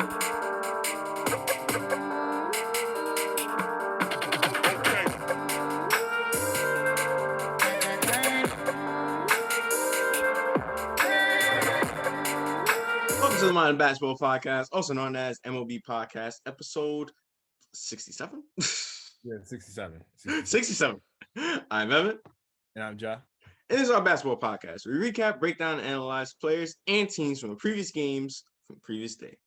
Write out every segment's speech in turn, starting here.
Welcome to the Modern Basketball Podcast, also known as M.O.B Podcast, episode 67? Yeah, 67. 67. I'm Evan. And I'm Ja. And this is our basketball podcast. We recap, break down, and analyze players and teams from the previous games from the previous day.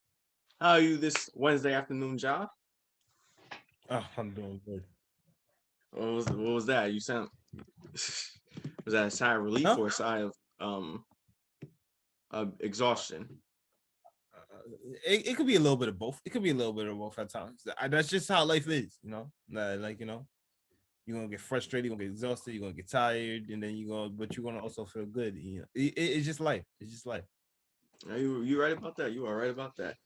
How are you this Wednesday afternoon, Ja? Oh, I'm doing good. What was that? You sound... Was that a sigh of relief or a sigh of exhaustion? It could be a little bit of both. It could be a little bit of both at times. That's just how life is, you know. Like you're gonna get frustrated, you're gonna get exhausted, you're gonna get tired, and then but you're gonna also feel good. You know, it's just life. It's just life. You right about that. You are right about that.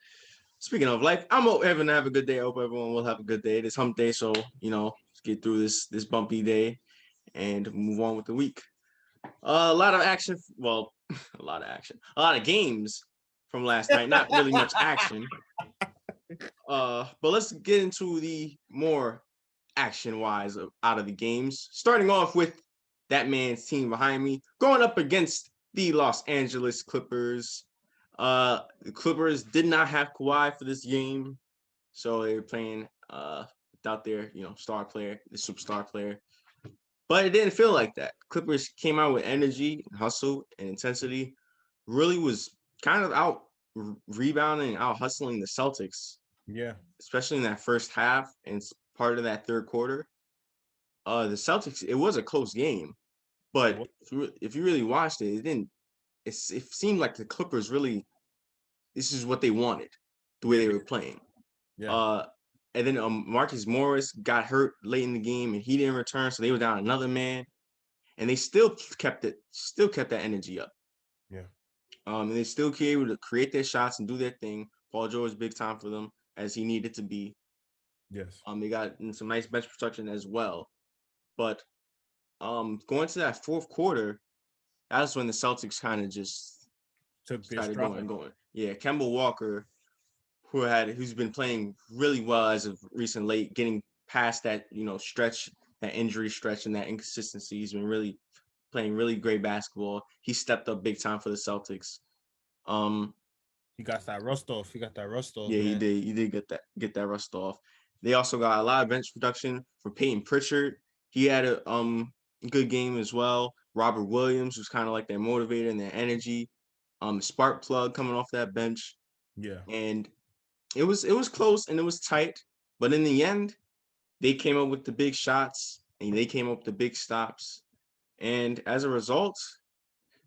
Speaking of life, I'm Evan. Have a good day. I hope everyone will have a good day. It's hump day, so let's get through this bumpy day and move on with the week. A lot of action. Well, a lot of action. A lot of games from last night. Not really much action. But let's get into the more action-wise out of the games. Starting off with that man's team behind me, going up against the Los Angeles Clippers. The Clippers did not have Kawhi for this game, so they were playing without their star player, the superstar player. But it didn't feel like that. Clippers came out with energy, hustle, and intensity. Really was kind of out rebounding, out hustling the Celtics. Yeah, especially in that first half and part of that third quarter. The Celtics, it was a close game, but if you really watched it, it didn't. It seemed like the Clippers really, this is what they wanted, the way they were playing. Yeah. And then Marcus Morris got hurt late in the game and he didn't return, so they were down another man, and they still kept that energy up. Yeah. And they still were able to create their shots and do their thing. Paul George big time for them as he needed to be. Yes. They got some nice bench protection as well. But going to that fourth quarter, that's when the Celtics kind of just started going. Yeah, Kemba Walker, who's been playing really well as of recent late, getting past that stretch, that injury stretch, and that inconsistency. He's been really playing really great basketball. He stepped up big time for the Celtics. He got that rust off. Yeah, man. He did get that rust off. They also got a lot of bench production for Peyton Pritchard. He had a good game as well. Robert Williams was kind of like their motivator and their energy. Spark plug coming off that bench. Yeah. And it was close and it was tight, but in the end, they came up with the big shots and they came up with the big stops. And as a result,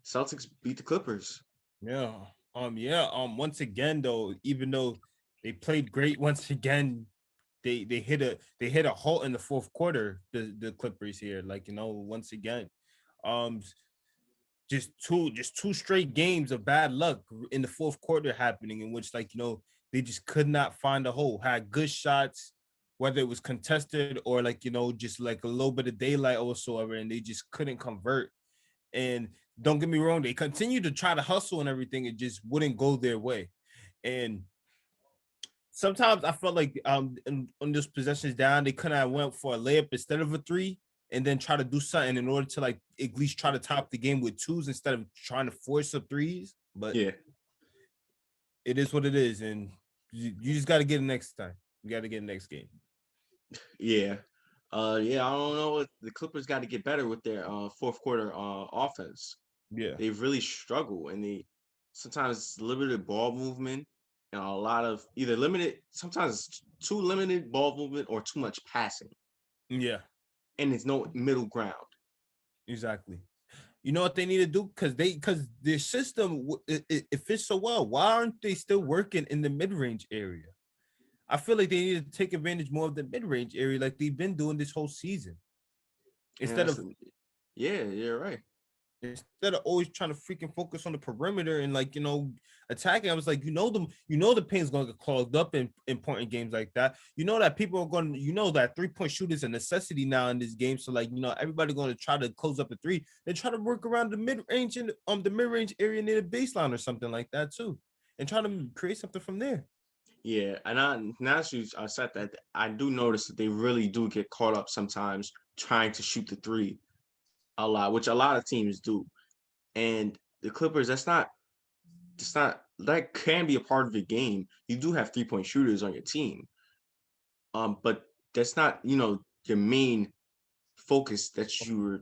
Celtics beat the Clippers. Yeah. Once again, though, even though they played great, once again, they hit a halt in the fourth quarter. The Clippers here, once again, just two straight games of bad luck in the fourth quarter happening, in which they just could not find a hole. Had good shots, whether it was contested or just like a little bit of daylight or whatsoever, and they just couldn't convert. And don't get me wrong, they continued to try to hustle and everything. It just wouldn't go their way. And sometimes I felt like on those possessions down, they could have went for a layup instead of a three, and then try to do something in order to at least try to top the game with twos instead of trying to force up threes. But yeah, it is what it is, and you just got to get it next time. You got to get it next game. Yeah. I don't know. The Clippers got to get better with their fourth quarter offense. Yeah. They've really struggled, and they sometimes limited ball movement and a lot of either sometimes too limited ball movement or too much passing. Yeah. And there's no middle ground. Exactly. You know what they need to do? Because their system it fits so well. Why aren't they still working in the mid-range area? I feel like they need to take advantage more of the mid-range area like they've been doing this whole season. Yeah, you're right. Instead of always trying to freaking focus on the perimeter and attacking, I was like, the paint's gonna get clogged up in important games like that. You know that people are going to, that 3-point shoot is a necessity now in this game. So everybody going to try to close up a three. They try to work around the mid-range and the mid-range area near the baseline or something like that too, and try to create something from there. Yeah, and now that you said that, I do notice that they really do get caught up sometimes trying to shoot the three a lot, which a lot of teams do. And the Clippers, that can be a part of the game. You do have 3-point shooters on your team, but that's not your main focus that you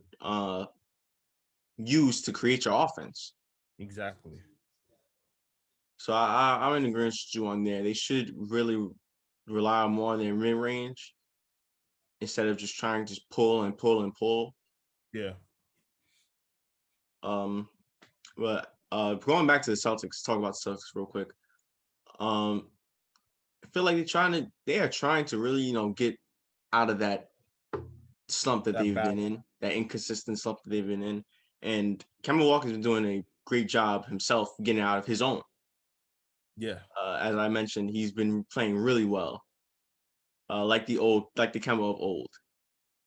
use to create your offense. Exactly. So I'm in agreement with you on there. They should really rely on more on their mid range instead of just trying to just pull and pull and pull. Yeah. Um, but going back to the Celtics, talk about the Celtics real quick. Um, I feel like they are trying to really get out of that slump that That they've bad. been in, that inconsistent slump that they've been in, and Kemba Walker's been doing a great job himself getting out of his own. Yeah. As I mentioned, he's been playing really well, like the Kemba of old.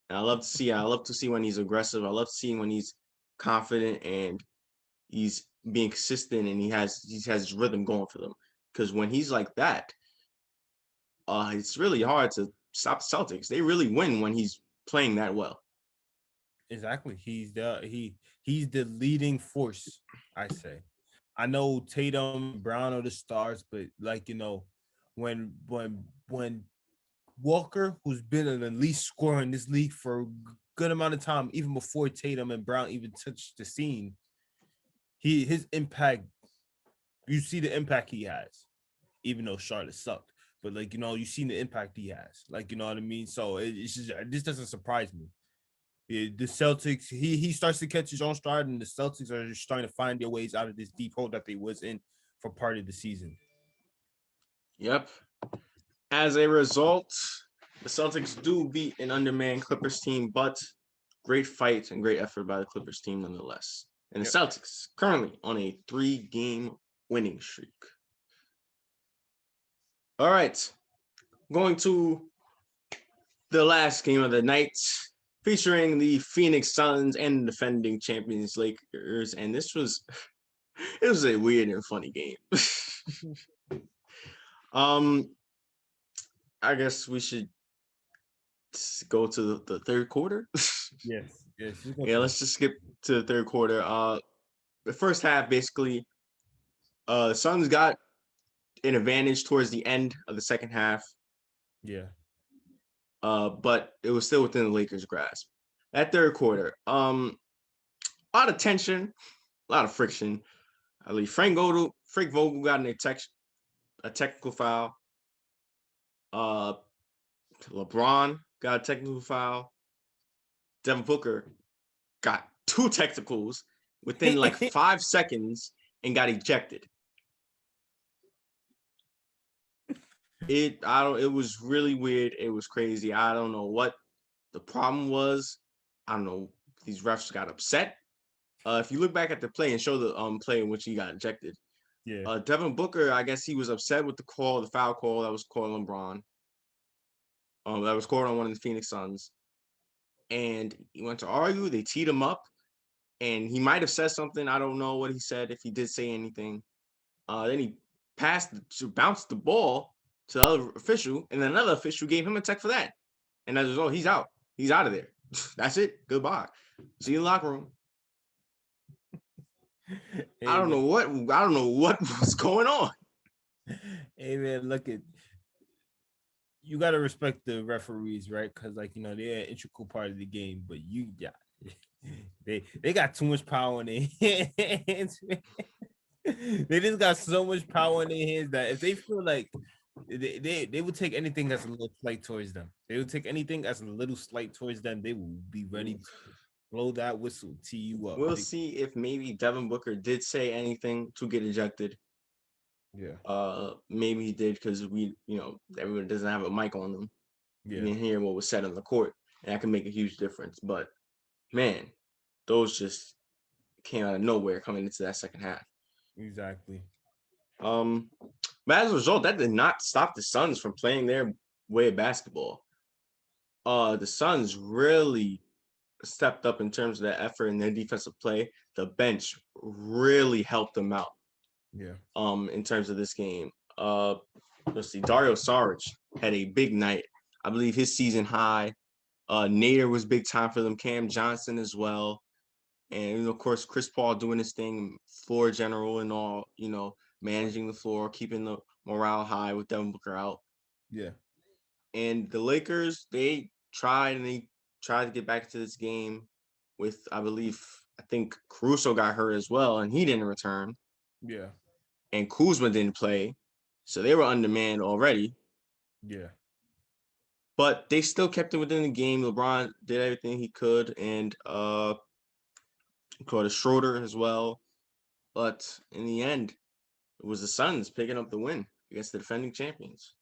And I love to see when he's aggressive. I love seeing when he's confident and he's being consistent and he has his rhythm going for them. Because when he's like that, it's really hard to stop the Celtics. They really win when he's playing that well. Exactly. He's the leading force, I say. I know Tatum and Brown are the stars, but like when Walker, who's been an elite scorer in this league for a good amount of time, even before Tatum and Brown even touched the scene, his impact, you see the impact he has, even though Charlotte sucked. But like you seen the impact he has. Like you know what I mean. So it's just this doesn't surprise me. Yeah, the Celtics, he starts to catch his own stride, and the Celtics are just starting to find their ways out of this deep hole that they was in for part of the season. Yep. As a result, the Celtics do beat an undermanned Clippers team, but great fight and great effort by the Clippers team nonetheless. And the Yep. Celtics currently on a 3-game winning streak. All right, going to the last game of the night, featuring the Phoenix Suns and defending champions Lakers, and this was it was a weird and funny game. um, I guess we should go to the third quarter. Yes, yes. Just go Yeah, to let's just skip to the third quarter. The first half basically, the Suns got an advantage towards the end of the second half, yeah. but it was still within the Lakers' grasp. That third quarter, a lot of tension, a lot of friction. I believe Frank Vogel got a technical foul. Uh, LeBron got a technical foul. Devin Booker got two technicals within like 5 seconds and got ejected. It was really weird. It was crazy. I don't know what the problem was. I don't know. These refs got upset. If you look back at the play and show the play in which he got ejected, Yeah. Devin Booker, I guess he was upset with the foul call that was called on LeBron. That was called on one of the Phoenix Suns, and he went to argue. They teed him up, and he might have said something. I don't know what he said, if he did say anything. Then he bounced the ball to the other official, and then another official gave him a tech for that. And as a result, he's out. He's out of there. That's it. Goodbye. See you in the locker room. Hey man. I don't know what was going on. Hey man, look at you gotta respect the referees, right? Because like they're an integral part of the game, but you got they got too much power in their hands. They just got so much power in their hands that if they feel like they would take anything that's a little slight towards them. They would take anything as a little slight towards them. They will be ready to blow that whistle, tee you up. We'll see if maybe Devin Booker did say anything to get ejected. Yeah, Maybe he did because everyone doesn't have a mic on them. You yeah, didn't hear what was said on the court, and that can make a huge difference. But man, those just came out of nowhere coming into that second half. exactly. Um, but as a result, that did not stop the Suns from playing their way of basketball. The Suns really stepped up in terms of their effort and their defensive play. The bench really helped them out. Yeah, In terms of this game. let's see, Dario Saric had a big night. I believe his season high. Nader was big time for them. Cam Johnson as well. And of course, Chris Paul doing his thing, floor general and all, managing the floor, keeping the morale high with Devin Booker out. Yeah. And the Lakers, they tried to get back to this game with, I think Caruso got hurt as well, and he didn't return. Yeah. And Kuzma didn't play. So they were undermanned already. Yeah. But they still kept it within the game. LeBron did everything he could, and caught a Schroeder as well. But in the end, it was the Suns picking up the win against the defending champions.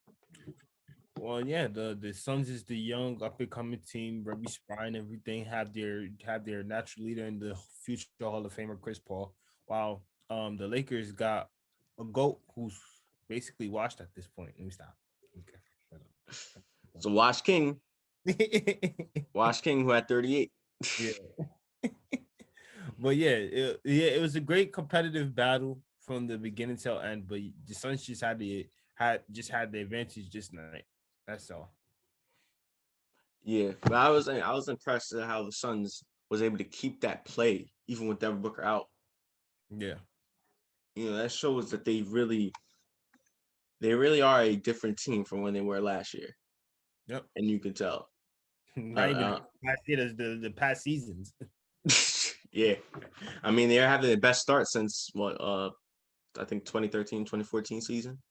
Well, yeah, the Suns is the young up and coming team, very spry and everything. Have their natural leader and the future Hall of Famer Chris Paul. While the Lakers got a goat who's basically washed at this point. Let me stop. So Wash King, Okay. who had 38. Yeah. But yeah, it was a great competitive battle from the beginning till end. But the Suns just had the advantage this night. That's all. Yeah, but I was impressed at how the Suns was able to keep that play even with Devin Booker out. Yeah. That shows that they really are a different team from when they were last year, Yep. and you can tell. Not even Uh, past year, the past seasons. yeah, I mean they're having the best start since what I think 2013, 2014 season.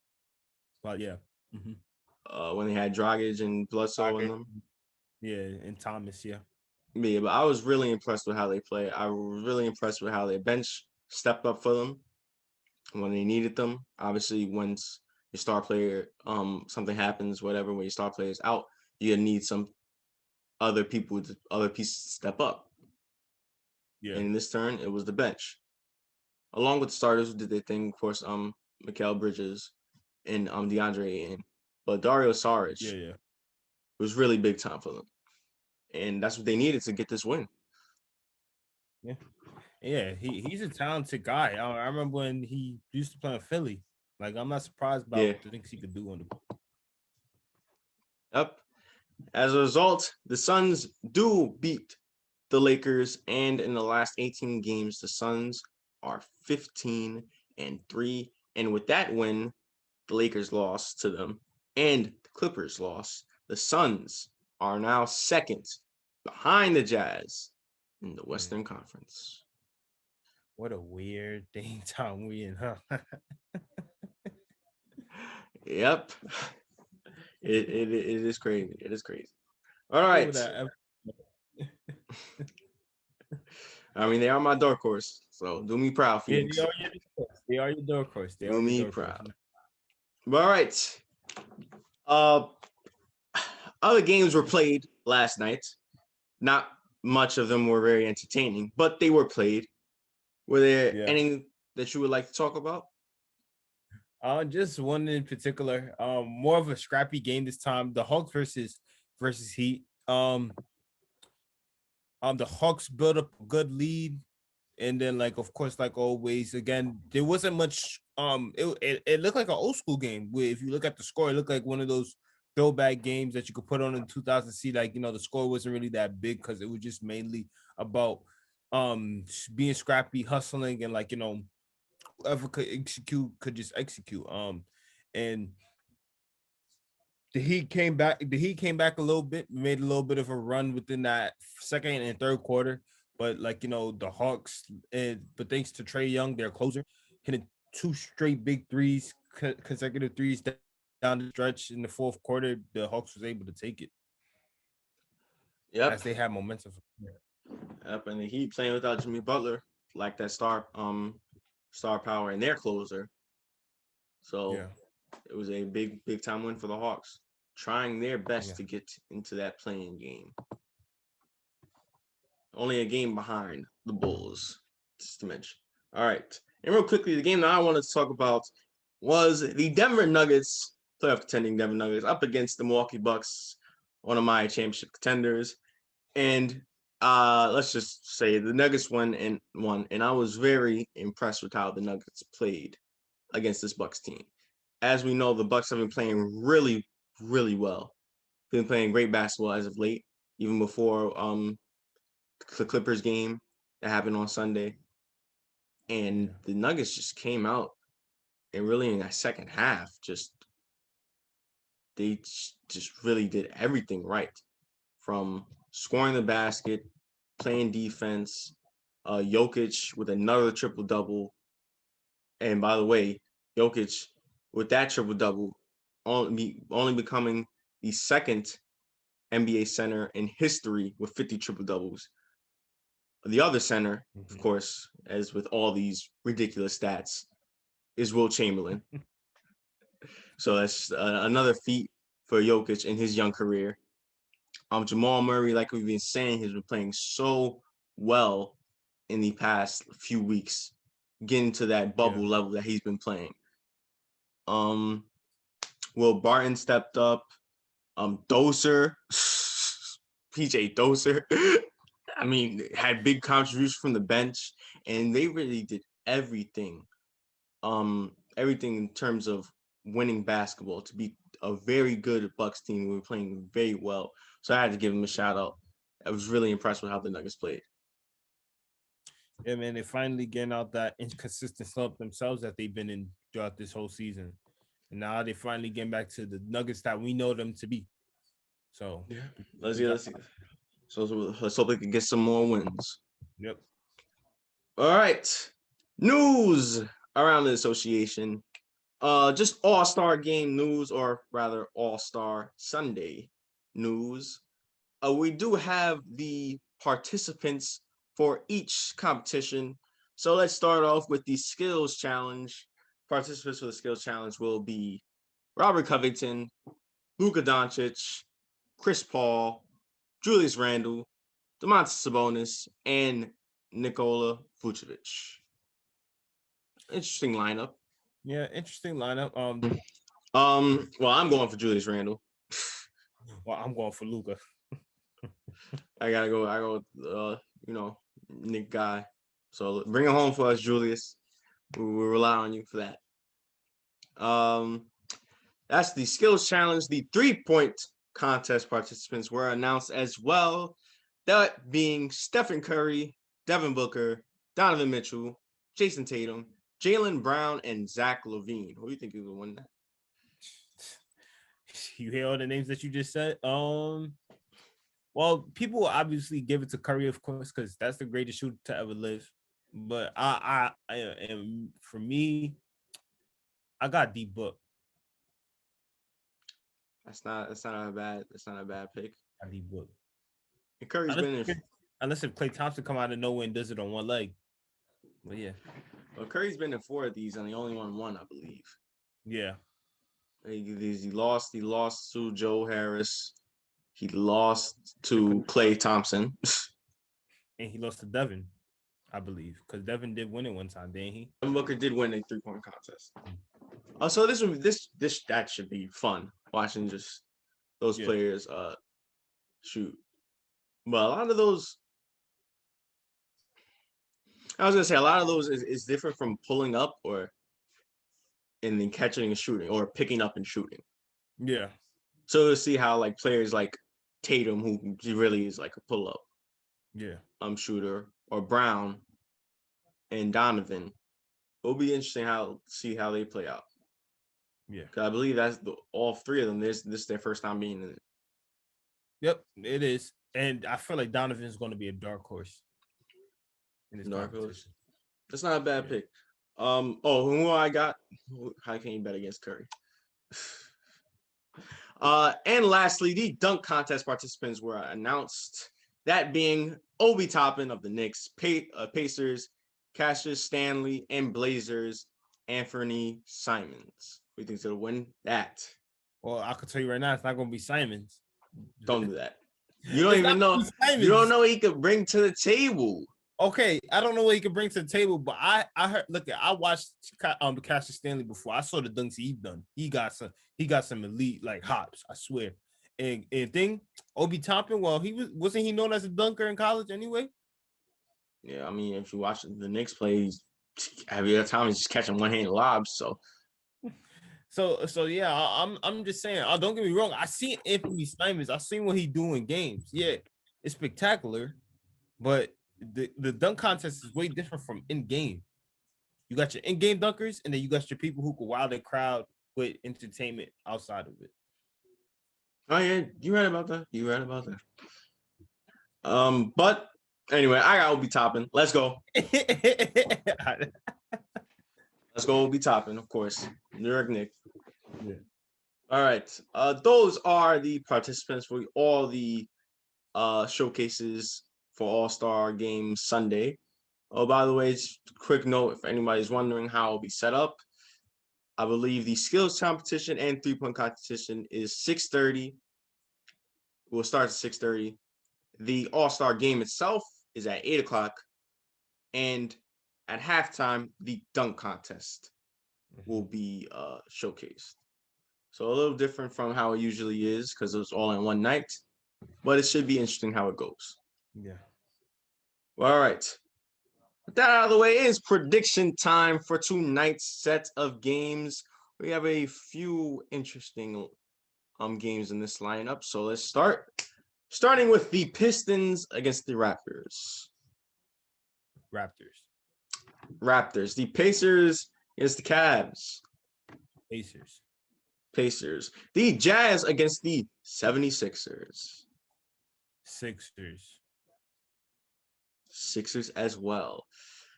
Well, yeah. Mm-hmm. When they had Dragic and Bledsoe in Rocket. them. Yeah, and Thomas, yeah. Yeah, but I was really impressed with how they play. I was really impressed with how their bench stepped up for them when they needed them. Obviously, once your star player, something happens, whatever, when your star player is out, you need some other pieces to step up. Yeah. And in this turn, it was the bench, along with the starters who did their thing. Of course, Mikal Bridges and DeAndre Ayton, but Dario Saric Yeah, yeah. was really big time for them, and that's what they needed to get this win. Yeah. Yeah, he's a talented guy. I remember when he used to play in Philly. Like, I'm not surprised Yeah. about the things he could do on the court. Yep. As a result, the Suns do beat the Lakers, and in the last 18 games, the Suns are 15-3. And with that win, the Lakers lost to them, and the Clippers lost. The Suns are now second behind the Jazz in the Western Conference. What a weird thing time we in, huh? Yep. It is crazy. It is crazy. All Over right. that. I mean, they are my dark horse, so do me proud, Yeah, Phoenix. they are your dark horse. They Do are your me dark horse. proud. All right. Uh, other games were played last night. Not much of them were very entertaining, but they were played. Were there Yeah. any that you would like to talk about? Just one in particular. More of a scrappy game this time. The Hawks versus Heat. The Hawks built up a good lead, and then, like, of course, like always, again, there wasn't much. It looked like an old school game. Where if you look at the score, it looked like one of those throwback games that you could put on in 2000. See, like, the score wasn't really that big because it was just mainly about being scrappy, hustling, and, like, whoever could execute could just execute. And the Heat came back a little bit, made a little bit of a run within that second and third quarter. But, like, the Hawks, but thanks to Trae Young, their closer, hitting two straight big threes, consecutive threes down the stretch in the fourth quarter, the Hawks was able to take it Yep. as they had momentum. Yep. And the Heat playing without Jimmy Butler, like that star power in their closer. So Yeah, it was a big time win for the Hawks, trying their best yeah, to get into that playing game. Only a game behind the Bulls, just to mention. All right. And real quickly, the game that I wanted to talk about was the Denver Nuggets, playoff contending Denver Nuggets, up against the Milwaukee Bucks, one of my championship contenders. And let's just say the Nuggets won, and I was very impressed with how the Nuggets played against this Bucks team. as we know, the Bucks have been playing really, really well. Been playing great basketball as of late, even before the Clippers game that happened on Sunday. And Yeah. the Nuggets just came out and really in that second half, they just really did everything right, from scoring the basket, playing defense. Jokic with another triple double, and by the way, Jokic with that triple double, only becoming the second NBA center in history with 50 triple doubles. The other center, of Mhm. course, as with all these ridiculous stats, is Will Chamberlain. So that's another feat for Jokic in his young career. Jamal Murray, like we've been saying, has been playing so well in the past few weeks, getting to that Yeah. bubble level that he's been playing. Um, Will Barton stepped up. Doser, PJ Doser. I mean, had big contributions from the bench, and they really did everything. Everything in terms of winning basketball to be a very good Bucks team. We were playing very well, so I had to give them a shout out. I was really impressed with how the Nuggets played. Yeah, man, they finally getting out that inconsistent slump themselves that they've been in throughout this whole season. And now they finally getting back to the Nuggets that we know them to be. So Yeah, we, let's we get got let's see. So let's hope they can get some more wins. yep. All right, news around the association. Just All Star Game news, or rather All Star Sunday news. We do have the participants for each competition. So let's start off with the skills challenge. Participants for the skills challenge will be Robert Covington, Luka Doncic, Chris Paul, Julius Randle, Domantas Sabonis, and Nikola Vucevic. Interesting lineup. Yeah, interesting lineup. Well, I'm going for Julius Randle. Well, I'm going for Luca. I gotta go. I go. Nick guy. So bring it home for us, Julius. We rely on you for that. Um, that's the skills challenge. The 3-point contest participants were announced as well. That being Stephen Curry, Devin Booker, Donovan Mitchell, Jason Tatum, Jaylen Brown, and Zach LaVine. Who do you think is gonna win that? You hear all the names that you just said? Well, people will obviously give it to Curry, of course, because that's the greatest shooter to ever live. But I and for me, I got D Book. That's not a bad pick. D Book. And Curry's Unless been in. unless if Clay Thompson come out of nowhere and does it on one leg. But yeah, Well, Curry's been in 4 of these, and he only won one, I believe. yeah. He lost. He lost to Joe Harris. He lost to Klay Thompson. And he lost to Devin, I believe, because Devin did win it one time, didn't he? Booker did win a 3-point contest. So this that should be fun watching just those Yeah. players shoot. But a lot of those, I was gonna say, a lot of those is different from pulling up or and then catching and shooting, or picking up and shooting. Yeah. So to see how like players like Tatum, who he really is like a pull up Yeah. shooter, or Brown and Donovan, it'll be interesting see how they play out. Yeah. Because I believe that's all 3 of them. This is their first time being in it. Yep, it is. And I feel like Donovan is going to be a dark horse in this Narcos. competition. That's not a bad Yeah. pick. Who I got? How can you bet against Curry? And lastly, the dunk contest participants were announced. That being Obi Toppin of the Knicks, Pacers, Cassius Stanley, and Blazers, Anthony Simons. Who thinks he'll win that? Well, I could tell you right now, it's not going to be Simons. Don't do that. You don't It's even not know. gonna be Simons. You don't know what he could bring to the table. Okay, I don't know what he could bring to the table, but I heard. Look, I watched Cassius Stanley before. I saw the dunks he done. He got some elite like hops. I swear. And thing, Obi Toppin. Well, wasn't he known as a dunker in college anyway? Yeah, I mean, if you watch the Knicks play, every other time he's just catching one-handed lobs. So So yeah, I'm just saying. Don't get me wrong. I seen Anthony Simons. I seen what he do in games. Yeah, it's spectacular, but the dunk contest is way different from in game. You got your in game dunkers, and then you got your people who can wow the crowd with entertainment outside of Oh yeah, you right about that. You right about that. But anyway, I got Obi Toppin. Let's go. it. Let's go Obi Toppin, of course. New York Knicks. Yeah. All right. Those are the participants for all the showcases for All-Star Game Sunday. Oh, by the way, quick note if anybody's wondering how it'll be set up. I believe the skills competition and three-point competition is 6:30. We'll start at 6:30. The All-Star game itself is at 8 o'clock. And at halftime, the dunk contest will be showcased. So a little different from how it usually is because it's all in one night. But it should be interesting how it goes. Yeah. All right. With that out of the way, it is prediction time for tonight's set of games. We have a few interesting games in this lineup. So let's start. Starting with the Pistons against the Raptors. Raptors. Raptors. The Pacers against the Cavs. Pacers. Pacers. The Jazz against the 76ers. Sixers. Sixers as well.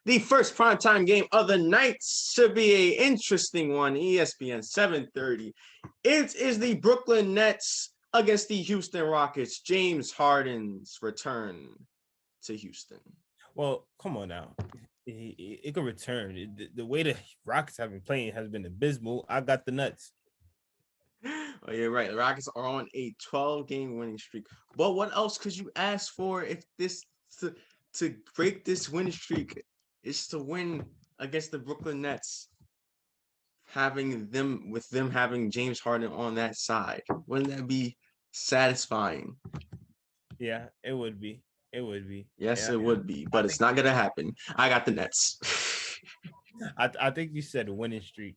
The first primetime game of the night should be an interesting one. ESPN 7:30. It is the Brooklyn Nets against the Houston Rockets. James Harden's return to Houston. Well, come on now. It could return. The way the Rockets have been playing has been abysmal. I got the Nuts. Oh, you're right. The Rockets are on a 12-game winning streak. But what else could you ask for if this to break this winning streak is to win against the Brooklyn Nets? Having them having James Harden on that side. Wouldn't that be satisfying? Yeah, it would be. It would be. Yes, Yeah, it would be, but it's not gonna happen. I got the Nets. I think you said a winning streak.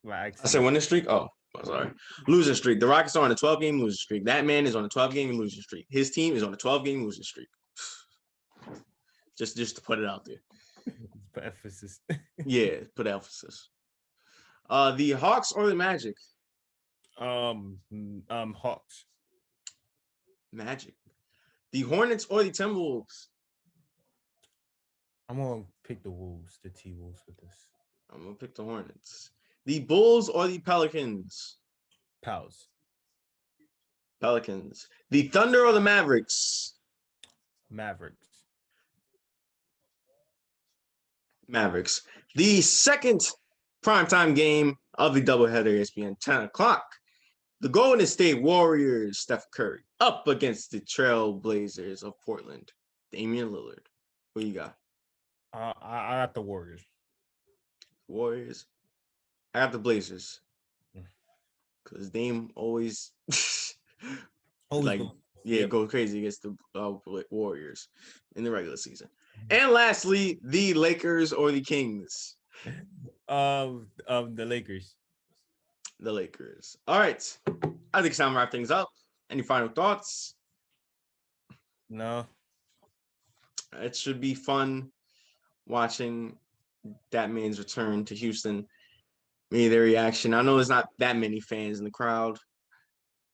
I said winning streak. Oh, sorry, losing streak. The Rockets are on a 12-game losing streak. That man is on a 12-game losing streak. His team is on a 12-game losing streak. Just to put it out there. Put emphasis. Yeah, put emphasis. The Hawks or the Magic? Hawks. Magic. The Hornets or the Timberwolves? I'm gonna pick the Wolves, the T Wolves with this. I'm gonna pick the Hornets. The Bulls or the Pelicans? Pals. Pelicans. The Thunder or the Mavericks? Mavericks. Mavericks. The second primetime game of the doubleheader, ESPN 10 o'clock. The Golden State Warriors, Steph Curry, up against the Trailblazers of Portland, Damian Lillard. What you got? I got the Warriors. Warriors. I got the Blazers. Because Dame always go crazy against the Warriors in the regular season. And lastly, the Lakers or the Kings? The Lakers. The Lakers. All right. I think it's time to wrap things up. Any final thoughts? No. It should be fun watching that man's return to Houston. Maybe their reaction. I know there's not that many fans in the crowd.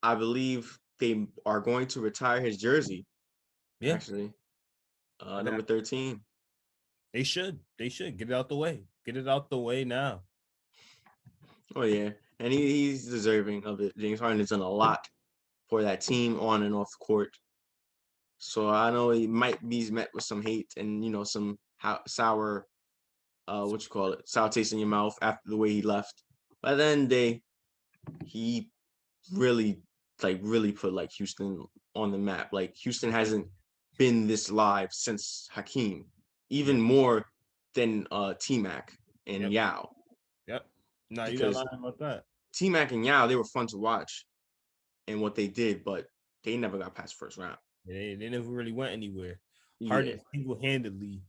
I believe they are going to retire his jersey. Yeah. Actually. Number 13. They should. Get it out the way. Get it out the way now. Oh, yeah. And he's deserving of it. James Harden has done a lot for that team on and off the court. So I know he might be met with some hate and, some sour, sour taste in your mouth after the way he left. By the end of the day, he really put Houston on the map. Houston hasn't been this live since Hakeem, even more than T-Mac and Yao. Yep. No, you're not lying about that. T-Mac and Yao, they were fun to watch and what they did, but they never got past first round. They never really went anywhere. Harden single-handedly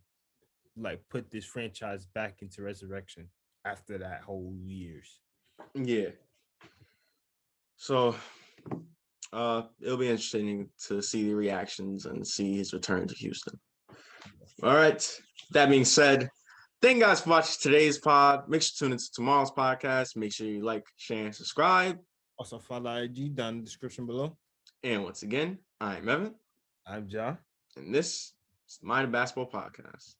put this franchise back into resurrection after that whole years. Yeah. So it'll be interesting to see the reactions and see his return to Houston. All right. That being said, thank you guys for watching today's pod. Make sure to tune into tomorrow's podcast. Make sure you like, share, and subscribe. Also follow IG down in the description below. And once again, I'm Evan. I'm Ja. And this is the Mind of Basketball Podcast.